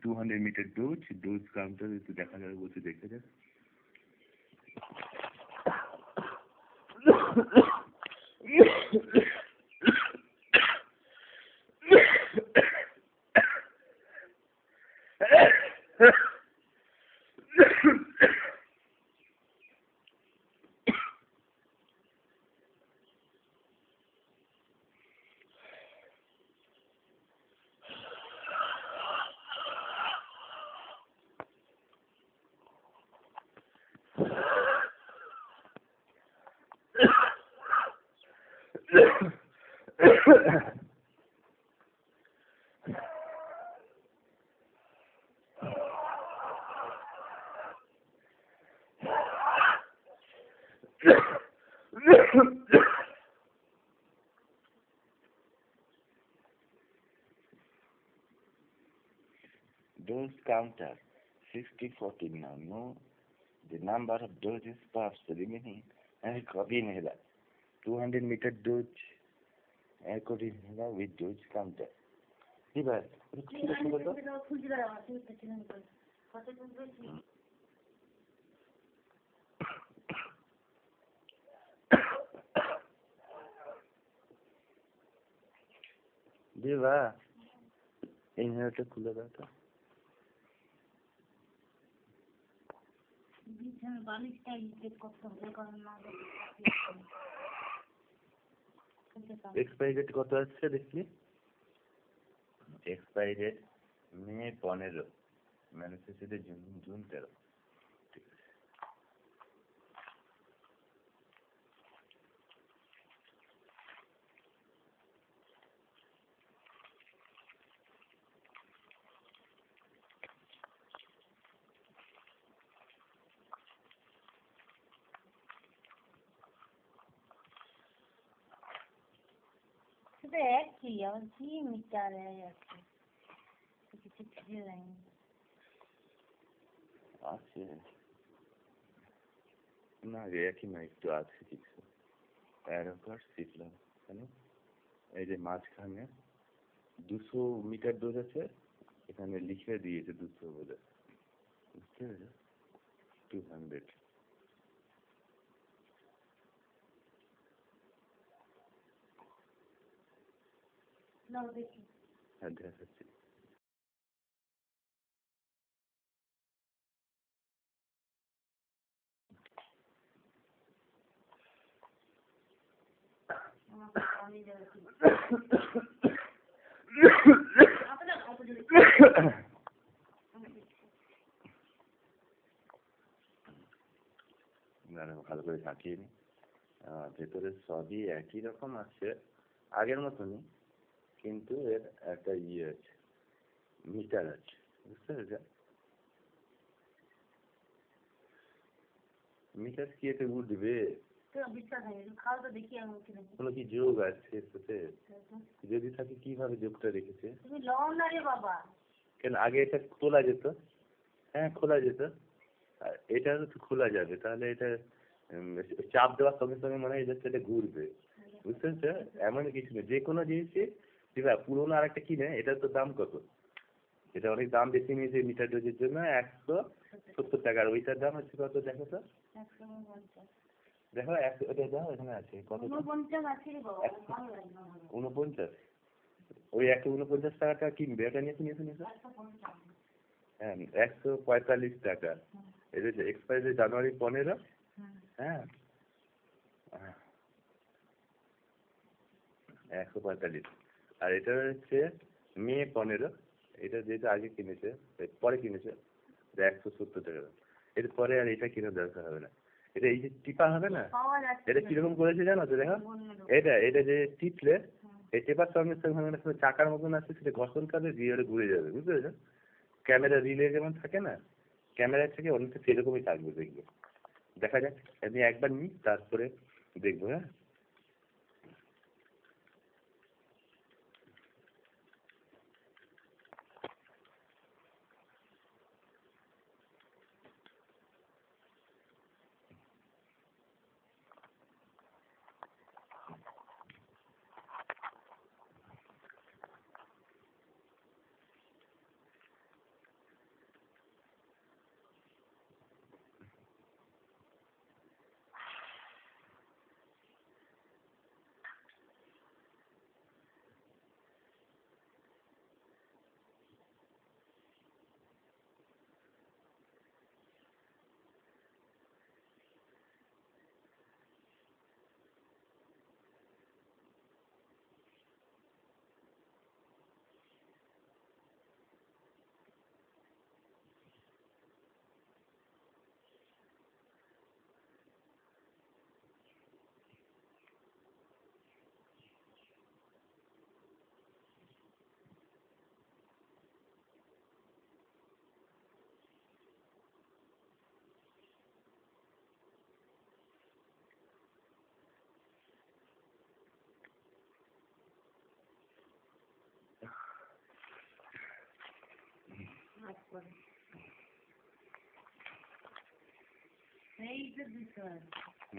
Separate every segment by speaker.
Speaker 1: 200 meter dose counter একটু দেখা যাবে বলতে দেখে যাক। Dose counter 60-40 now. No, the number of doses puffs remaining and copy inhaler. 200 meter dose code inhaler with dose counter. এবার দিবা ইনহেলারটা খুলে দাও তো। এক্সপায়ারি ডেট কত আসছে দেখি? এক্সপায়ারি ডেট মে 15, ম্যানুফ্যাকচার জুন 13। আছে না রে, একই না, একটু আছে কিছু অ্যারোকার শিখলাম। কেন এই যে মাঝখানে 200 মিটার ডোজ আছে, এখানে লিখে দিয়েছে 200 বলে, বুঝতে পেরেছো? 200 হ্যাঁ দেখাচ্ছি। ভালো করে ঝাঁকিয়ে নি, ভেতরে সবই একই রকম আছে, আগের মতনই, কিন্তু এর একটা আছে, মিটার আছে, বুঝতে পেরেছ? মিটার কি এতে উঠবে? কোনো কি যোগ আছে সাথে? যদি থাকে কিভাবে যোগটা রেখেছে? কেন আগে এটা তোলা যেত? হ্যাঁ খোলা যেত, এটা তো খোলা যাবে, তাহলে এটা চাপ দেওয়ার সঙ্গে সঙ্গে মনে হয় এটা ঘুরবে, বুঝতে পেরেছ? এমন কিছু নেই, যে কোনো জিনিসই পুরোনো আর একটা কিনে, এটার তো দাম কত? এটা অনেক দাম বেশি নিয়েছে মিটার ডোজের জন্য, 170 টাকা, আর ওইটার দাম হচ্ছে কত দেখো তো? দেখো ওটা দাও, এখানে আছে কত? 49। ওই 149 টাকাটা কিনবে, এটা নিয়ে নিয়েছে। হ্যাঁ 145 টাকা। এটা যে এক্সপায়ারি জানুয়ারি 15, হ্যাঁ 145, আর এটা হচ্ছে মে 15, এটা যেটা আগে কিনেছে, পরে কিনেছে 170 টাকা। এরপরে আর এটা কিনে দরকার হবে না। এটা এই যে টিপা হবে না, এটা কিরকম করেছে জানো তো? দেখো এটা যে টিপলে এই টেপার সঙ্গে সঙ্গে চাকার মতন আছে, সেটা ঘর্ষণ কাজে দিয়ে ঘুরে যাবে, বুঝতে পেরেছো? ক্যামেরা রিলে যেমন থাকে না, ক্যামেরার থেকে অনেকটা সেরকমই থাকবে, দেখবে। দেখা যাক, আমি একবার নিই তারপরে দেখবো। হ্যাঁ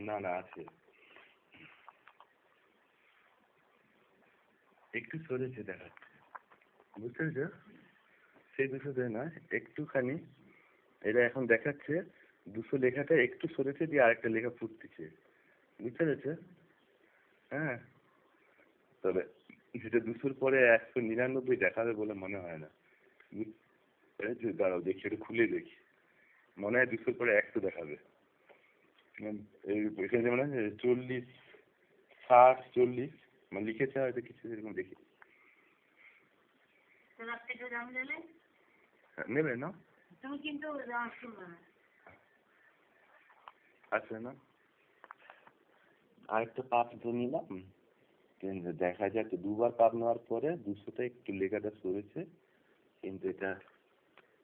Speaker 1: না না আছে, একটু সরেছে দেখাচ্ছে, বুঝতে পেরেছো? সেই 200 দেয় না, একটুখানি এটা এখন দেখাচ্ছে 200 লেখাটা একটু সরেছে, দিয়ে আরেকটা লেখা ফুটতেছে, বুঝতে পেরেছো? হ্যাঁ, তবে যেটা 200 পরে 199 দেখাবে বলে মনে হয় না। দাঁড়াও দেখি, এটা খুলে দেখি, মনে হয় 200 পরে 100 দেখাবে। এই এখানে যেমন আছে 40, 60, 40 মানে লিখেছে হয়তো কিছু এরকম দেখি। নেবে না তুমি কিন্তু আচ্ছা না, আরেকটা পাপ তো নিলাম, কিন্তু দেখা যাচ্ছে 2বার পাপ নেওয়ার পরে 200টা একটু লেখাটা সরেছে, কিন্তু এটা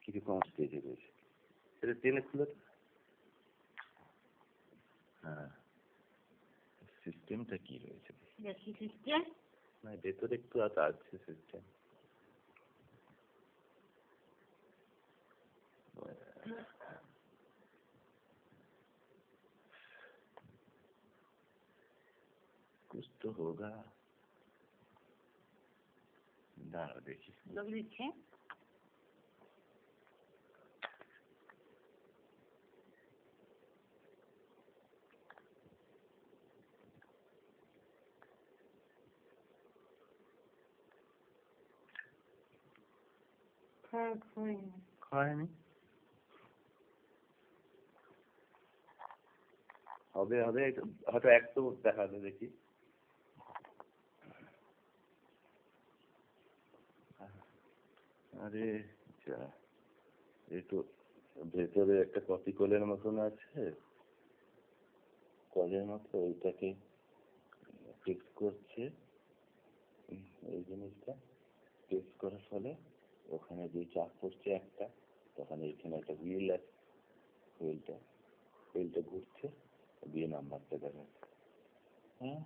Speaker 1: কিরকম স্টেজে রয়েছে, এটা টেনে খুলে তো। হ্যাঁ, সিস্টেমটা কি রয়েছে না, ভেতরে একটু আছে সিস্টেম। कुछ तो होगा, दाঁড়াও দেখি। লোক দিচ্ছে হয়নি, হবে হবে হয়তো 100 দেখাবে দেখি। আরে যা, এই তো ভেতরে একটা কপি কলের মতন আছে, কলের মতো, ওইটাকে টেক্সট করছে, এই জিনিসটা টেক্সট করার ফলে ওখানে যে চাপ পড়ছে একটা, তখন এইখানে একটা হুইল আছে, হুইলটা ঘুরছে, দিয়ে নাম্বারটা দেখাচ্ছে। হ্যাঁ,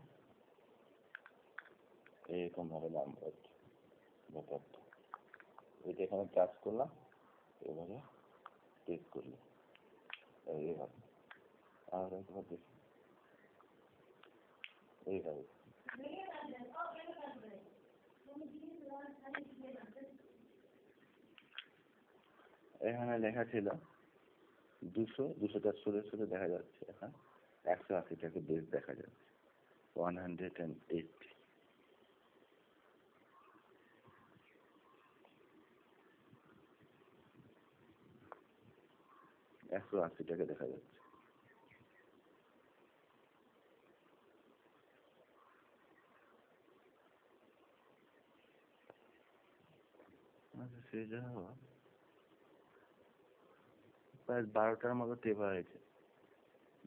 Speaker 1: এরকম ভাবে নাম্বার ব্যাপারটা, এটা এখানে টাচ করলাম, এবারে টেক্সট করলাম এইভাবে, আর একবার দেখি এইভাবে। এখানে লেখা ছিল 200টা সরে সরে দেখা যাচ্ছে, এখন 180টাকে বেশ দেখা যাচ্ছে, 180, 180টাকে দেখা যাচ্ছে। আচ্ছা, সে যা হওয়া, প্রায় 12টার মতো টেপা হয়েছে,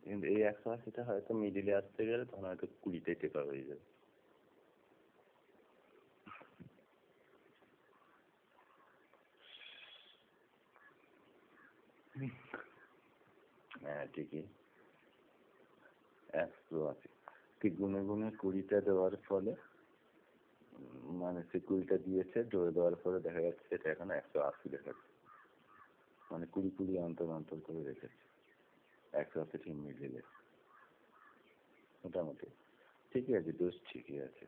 Speaker 1: কিন্তু এই 180টা হয়তো মিডিলে আসতে গেলে তখন হয়তো 20টাই টেপা হয়ে যাবে। হ্যাঁ ঠিকই, 180 ঠিক গুনে গুনে 20টা দেওয়ার ফলে, মানে সে 20টা দিয়েছে, জোরে দেওয়ার ফলে দেখা যাচ্ছে এটা এখন 180 দেখাচ্ছে, মানে 20 অন্তর অন্তর করে রেখেছে, 180 ঠিক মিডিলে, মোটামুটি ঠিকই আছে, দোষ ঠিকই আছে।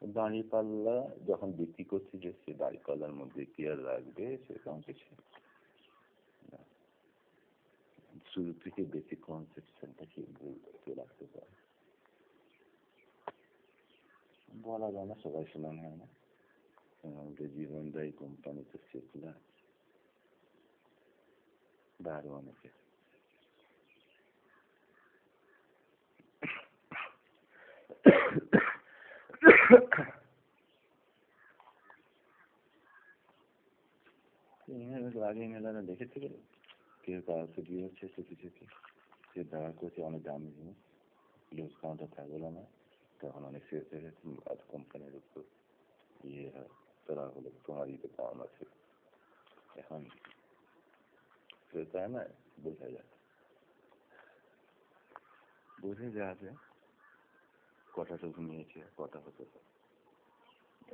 Speaker 1: দাঁড়িপাল্লা যখন বিক্রি করছি, যে সে দাঁড়িপাল্লার মধ্যে কি আর রাখবে, সেরকম কিছু না, শুরু থেকে বেসিক কনসেপশনটা কি ভুল রাখতে পারে, বলা যায় না, সবাই সমান হয় না। আমাদের জীবনদায়ী কোম্পানিতে সেগুলা আরো অনেকে আগে মেলারা দেখেছে, কেউ কাউকে দিয়ে হচ্ছে চুপি চুপি, সে ব্যবহার করছে অনেক দামি জিনিস, লুজ কাউন্টার থাকলো না, তখন অনেক শেষ হয়ে গেছে, আর কোম্পানির উপর ইয়ে হয়, তারা হলো তোমার ইতে পাওয়া আছে, এখন সে চায় না, বোঝা যায়, বুঝে যাবে
Speaker 2: কটাটা ঘুমিয়েছে, কটা হতো,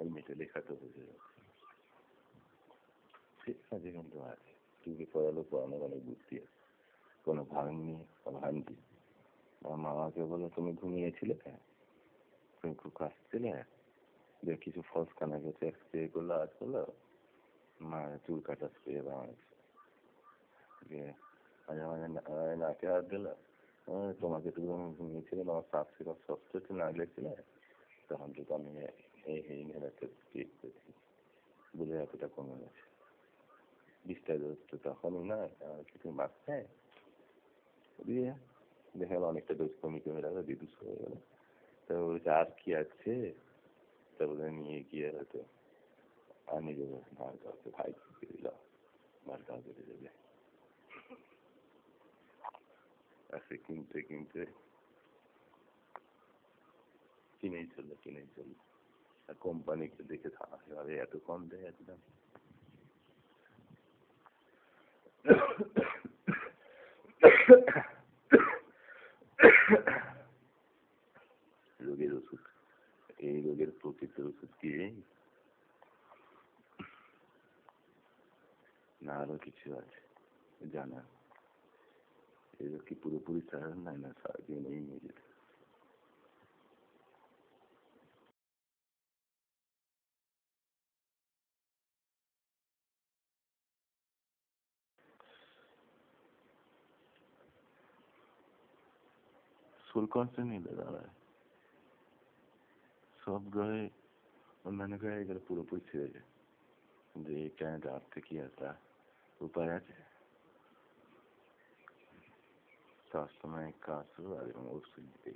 Speaker 2: এই মেয়েটা লেখা তো হয়েছে যাচ্ছে। ঠিক আছে, কিন্তু আছে তুই পড়ালো, পড়ানোর অনেক বুদ্ধি আছে, কোনো ভাঙনি ভাঙছি। আমার মামাকে বলো তুমি ঘুমিয়েছিলে, তুমি খুব কাশছিলে, যে কিছু ফলস কানা গেছে স্প্রে করলো, আজ করলো মা চুল কাটা স্প্রে বানাচ্ছে, যে মাঝে মাঝে নাকে হাত দিল, তোমাকে তো ঘুমিয়েছিলাম, আমার সাপ সিরাপ সবচেয়ে না গেছিলে, তখন তো আমি এই একটা স্প্রে করেছি বলে এতটা কমে গেছে। বিশটা ডোজ তো তখনই না কিছু মাত্রায় দিয়ে দেখা গেল অনেকটা ডোজ কমে গেল, রিডিউস হয়ে গেল। তা বলছে আর কি আছে, তা বলে নিয়ে গিয়ে হয়তো আমি দেবো, ভার কাউকে ভাই দিয়ে দিলাম, ভার কাউকে দিয়ে দেবে। আজকে কিনতে কিনতে কিনেই চললো। আর কোম্পানিকে দেখে থাকতে এত কম দেয় একদম। রোগের ওষুধ, এই রোগের প্রকৃত ওষুধ কি না আরো কিছু আছে জানা? এই রোগ কি পুরোপুরি সারার নাই, না সারাদিন এই নিয়ে যেতে? সোল কনসেন্ট নিলে দাঁড়ায় সব গ্রহে, অন্যান্য গ্রহে এগুলো পুরোপুরি ছেড়ে যায়, যে এটা রাত থেকে একটা উপায় আছে, সবসময় কাজ আর এবং ওষুধ দিতে